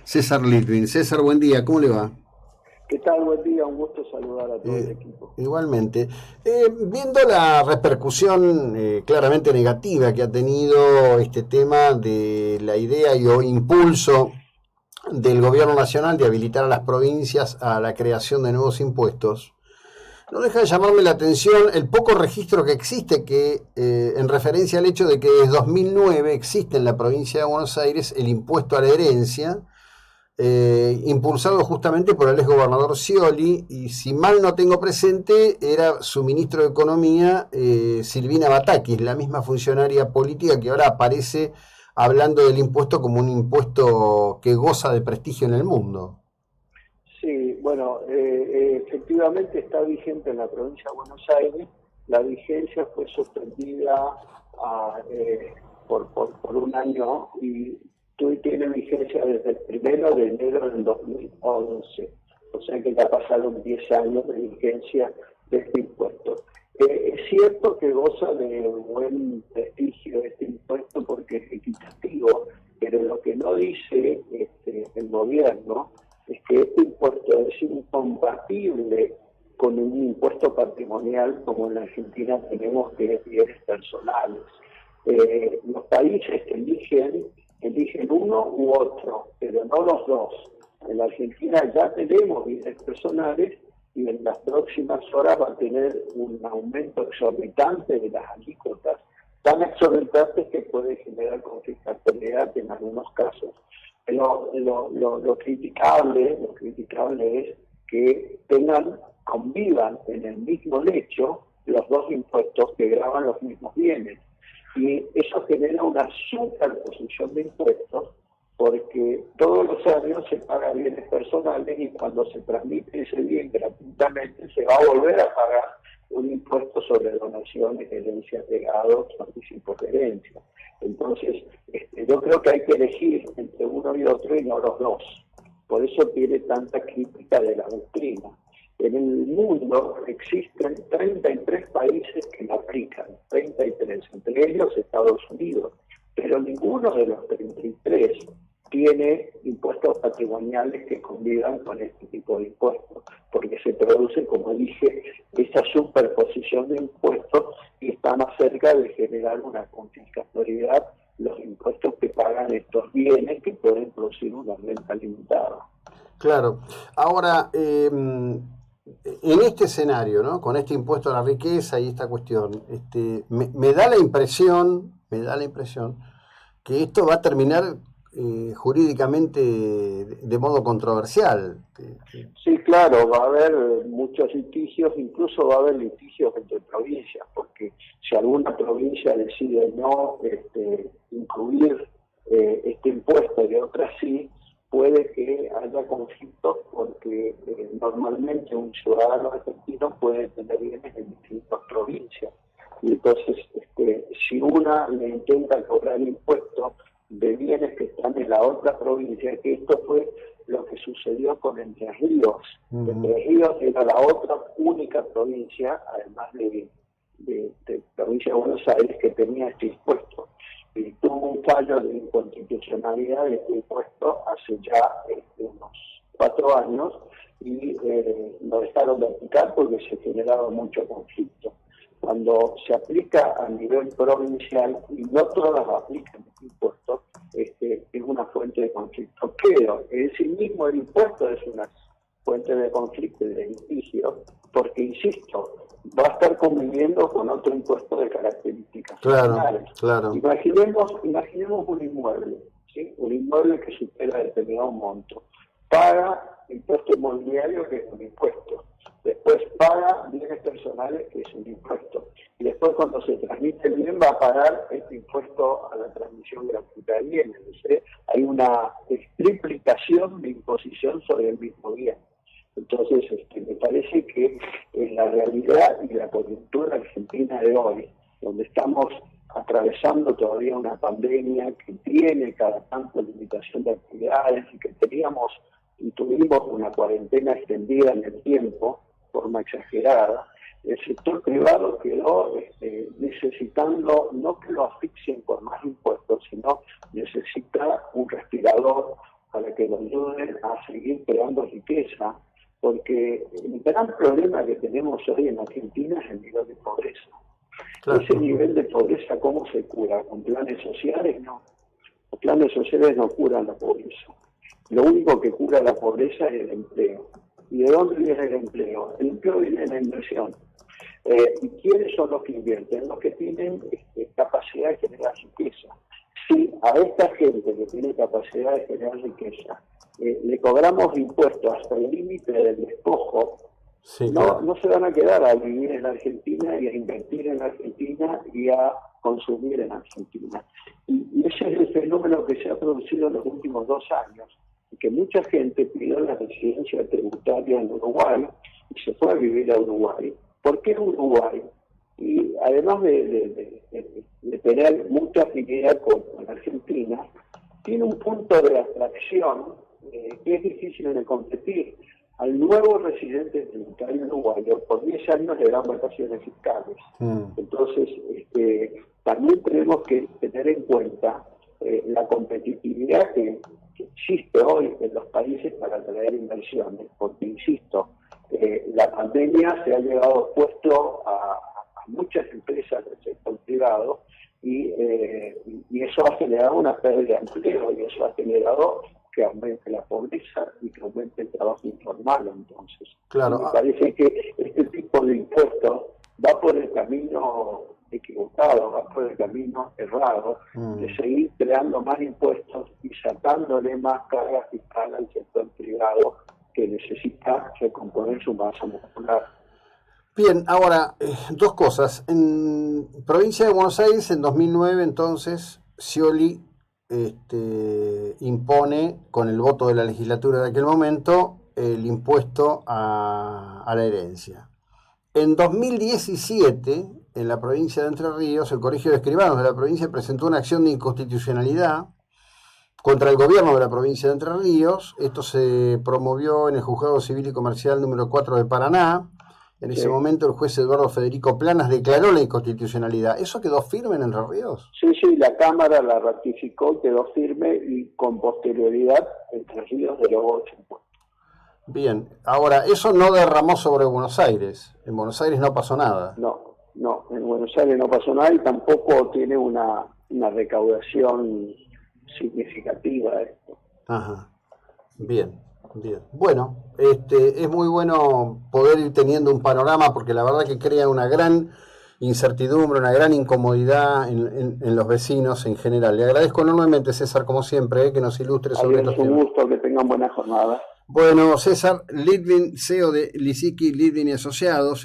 César Litwin. César, buen día, ¿cómo le va? ¿Qué tal? Buen día, un gusto saludar a todo el equipo. Igualmente. Viendo la repercusión claramente negativa que ha tenido este tema de la idea y o impulso del gobierno nacional de habilitar a las provincias a la creación de nuevos impuestos, no deja de llamarme la atención el poco registro que existe en referencia al hecho de que desde 2009 existe en la provincia de Buenos Aires el impuesto a la herencia, impulsado justamente por el exgobernador Scioli, y si mal no tengo presente, era su ministro de Economía, Silvina Batakis, la misma funcionaria política que ahora aparece hablando del impuesto como un impuesto que goza de prestigio en el mundo. Sí, bueno, efectivamente está vigente en la provincia de Buenos Aires. La vigencia fue suspendida por un año y tiene vigencia desde el 1 de enero del 2011. O sea que ya pasaron 10 años de vigencia de este impuesto. Es cierto que goza de buen prestigio este impuesto porque es equitativo, pero lo que no dice el gobierno es que este impuesto es incompatible con un impuesto patrimonial como en la Argentina tenemos, que es bienes personales. Los países que eligen uno u otro, pero no los dos. En la Argentina ya tenemos bienes personales y en las próximas horas va a tener un aumento exorbitante de las alícuotas, tan exorbitantes que puede generar conflictividad en algunos casos. Lo criticable es que convivan en el mismo lecho los dos impuestos que gravan los mismos bienes. Y eso genera una superposición de impuestos porque todos los años se pagan bienes personales y cuando se transmite ese bien gratuitamente se va a volver a pagar un impuesto sobre donaciones, herencias, legados, anticipos de herencia. Entonces, yo creo que hay que elegir entre uno y otro y no los dos. Por eso tiene tanta crítica de la doctrina. En el mundo existen 33 países que lo aplican, 33, entre ellos Estados Unidos, pero ninguno de los 33 tiene impuestos patrimoniales que convivan con este tipo de impuestos, porque se produce, como dije, esa superposición de impuestos y está más cerca de generar una confiscatoriedad los impuestos que pagan estos bienes que pueden producir una renta limitada. Claro. Ahora, en este escenario, ¿no? Con este impuesto a la riqueza y esta cuestión, me da la impresión que esto va a terminar jurídicamente de modo controversial. Sí, claro, va a haber muchos litigios, incluso va a haber litigios entre provincias, porque si alguna provincia decide no incluir este impuesto y otra sí, puede que haya conflictos porque normalmente un ciudadano argentino puede tener bienes en distintas provincias. Y entonces, si una le intenta cobrar impuestos de bienes que están en la otra provincia, que esto fue lo que sucedió con Entre Ríos. Entre Ríos era la otra única provincia, además de provincia de Buenos Aires, que tenía este impuesto. Y tuvo un fallo de inconstitucionalidad de este impuesto hace ya unos 4 años y lo dejaron de aplicar porque se generaba mucho conflicto. Cuando se aplica a nivel provincial y no todas aplican este impuesto, es una fuente de conflicto. Pero en sí mismo el impuesto es una fuente de conflicto y de litigio, porque, insisto, va a estar conviviendo con otro impuesto de características similares. Claro. Imaginemos un inmueble, ¿sí? Un inmueble que supera determinado monto. Paga impuesto inmobiliario, que es un impuesto. Después paga bienes personales, que es un impuesto. Y después, cuando se transmite el bien, va a pagar este impuesto a la transmisión gratuita de bienes. ¿Sí? Hay una triplicación de imposición sobre el mismo bien. Entonces, me parece que en la realidad y la coyuntura argentina de hoy, donde estamos atravesando todavía una pandemia que tiene cada tanto limitación de actividades y que tuvimos una cuarentena extendida en el tiempo, de forma exagerada, el sector privado quedó necesitando, no que lo asfixien con más impuestos, sino necesita un respirador, para que nos ayuden a seguir creando riqueza, porque el gran problema que tenemos hoy en Argentina es el nivel de pobreza. Claro. Ese nivel de pobreza, ¿cómo se cura? ¿Con planes sociales? No. Los planes sociales no curan la pobreza. Lo único que cura la pobreza es el empleo. ¿Y de dónde viene el empleo? El empleo viene de la inversión. ¿Y quiénes son los que invierten? Los que tienen capacidad de generar riqueza. Si a esta gente que tiene capacidad de generar riqueza le cobramos impuestos hasta el límite del despojo, sí, claro, no se van a quedar a vivir en Argentina y a invertir en Argentina y a consumir en Argentina. Y ese es el fenómeno que se ha producido en los últimos 2 años, que mucha gente pidió la residencia tributaria en Uruguay y se fue a vivir a Uruguay. ¿Por qué Uruguay? Y además de tener mucha afinidad con Argentina, tiene un punto de atracción que es difícil de competir. Al nuevo residente tributario uruguayo, por 10 años le dan vacaciones fiscales. Entonces, también tenemos que tener en cuenta la competitividad que existe hoy en los países para atraer inversiones, porque, insisto, la pandemia se ha llevado puesto a muchas empresas del sector privado y eso ha generado una pérdida de empleo y eso ha generado que aumente la pobreza y que aumente el trabajo informal. Entonces, claro, me parece que este tipo de impuestos va por el camino equivocado, va por el camino errado, de seguir creando más impuestos y sacándole más carga fiscal al sector privado que necesita recomponer su masa muscular. Bien, ahora, 2 cosas. En provincia de Buenos Aires, en 2009, entonces, Scioli impone, con el voto de la legislatura de aquel momento, el impuesto a la herencia. En 2017, en la provincia de Entre Ríos, el Colegio de Escribanos de la provincia presentó una acción de inconstitucionalidad contra el gobierno de la provincia de Entre Ríos. Esto se promovió en el Juzgado Civil y Comercial número 4 de Paraná. En ese momento el juez Eduardo Federico Planas declaró la inconstitucionalidad. ¿Eso quedó firme en Entre Ríos? Sí, la Cámara la ratificó, quedó firme y con posterioridad Entre Ríos derogó ese impuesto. Bien, ahora, eso no derramó sobre Buenos Aires. En Buenos Aires no pasó nada. No, en Buenos Aires no pasó nada y tampoco tiene una recaudación significativa esto. Ajá, bien. Bueno, es muy bueno poder ir teniendo un panorama porque la verdad que crea una gran incertidumbre, una gran incomodidad en los vecinos en general. Le agradezco enormemente, César, como siempre, que nos ilustre sobre estos temas. Un gusto, que tengan buena jornada. Bueno, César Litvin, CEO de Lisicki, Litvin y Asociados.